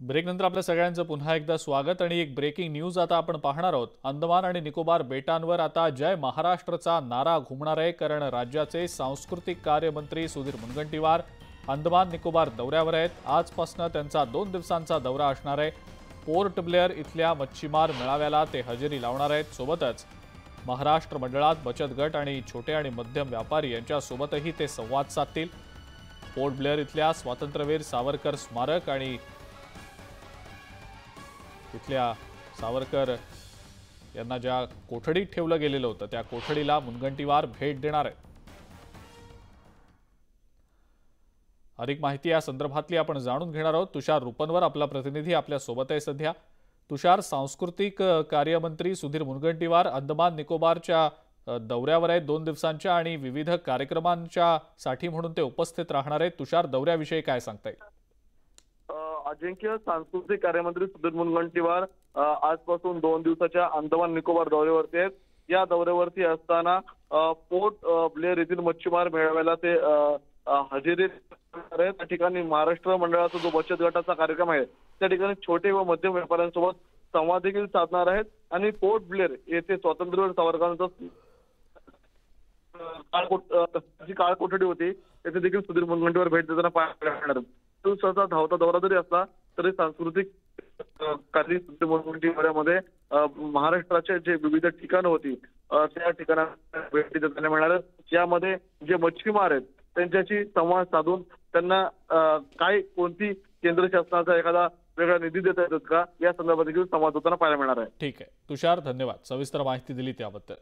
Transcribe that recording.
Break नंतर आपल्या सगळ्यांचं पुन्हा एकदा स्वागत आणि एक ब्रेकिंग न्यूज आता आपण पाहणार आहोत। अंदमान आणि निकोबार बेटांवर आता जय महाराष्ट्रचा नारा घुमणार आहे, कारण राज्याचे सांस्कृतिक कार्य मंत्री सुधीर मुनगंटीवार अंदमान निकोबार दौऱ्यावर आहेत। आजपासून त्यांचा 2 दिवसांचा दौरा असणार आहे। पोर्ट ब्लेअर इथल्या मच्छीमार मेळाव्याला ते हजेरी लावणार आहेत। सोबतच महाराष्ट्र मंडळात बचत गट आणि छोटे आणि मध्यम व्यापारी यांच्यासोबतही ते संवाद साधतील। पोर्ट ब्लेअर इथल्या स्वातंत्र्यवीर सावरकर स्मारक आणि इथल्या सावरकर यांना ज्या कोठडीत ठेवलं गेलेलं होतं त्या कोठडीला मुनगंटीवार भेट देणार आहेत। अधिक माहिती या संदर्भातली आपण जाणून घेणार आहोत। तुषार रुपनवर आपला प्रतिनिधी आपल्या सोबत आहे सध्या। तुषार, सांस्कृतिक कार्यमंत्री सुधीर मुनगंटीवार अंदमान निकोबारच्या दौऱ्यावर आहेत 2 दिवसांच्या आणि विविध कार्यक्रमांच्या साठी म्हणून ते उपस्थित राहणार आहेत। तुषार, दौऱ्याविषयी काय सांगता येईल? अजिंक्य, सांस्कृतिक कार्यमंत्री सुधीर मुनगंटीवार आजपासून 2 दिवसाच्या अंदमान निकोबार दौऱ्यावरती आहेत। या दौऱ्यावरती असताना पोर्ट ब्लेअर येथील मच्छीमार मेळाव्याला ते हजेरी देणार आहेत। त्या ठिकाणी महाराष्ट्र मंडळाचा जो बचत गटाचा कार्यक्रम आहे त्या ठिकाणी छोटे व मध्यम व्यापाऱ्यांसोबत संवाद देखील साधणार आहेत आणि पोर्ट ब्लेअर येथे स्वातंत्र्यवीर सावरकरांचा जी काळ कोठडी होती येथे देखील सुधीर मुनगंटीवार भेट देताना पाहणार। दिवसाचा धावता दौरा जरी असला तरी सांस्कृतिक कार्य सुधीर मुनगंटीवारमध्ये महाराष्ट्राचे जे विविध ठिकाणं होती त्या ठिकाणांना भेटी देताना मिळणार। यामध्ये जे मच्छीमार आहेत त्यांच्याशी संवाद साधून त्यांना काय कोणती केंद्र शासनाचा एखादा वेगळा निधी देता येतात का या संदर्भात देखील संवाद होताना पाहायला मिळणार आहे। ठीक आहे तुषार, धन्यवाद सविस्तर माहिती दिली त्याबद्दल।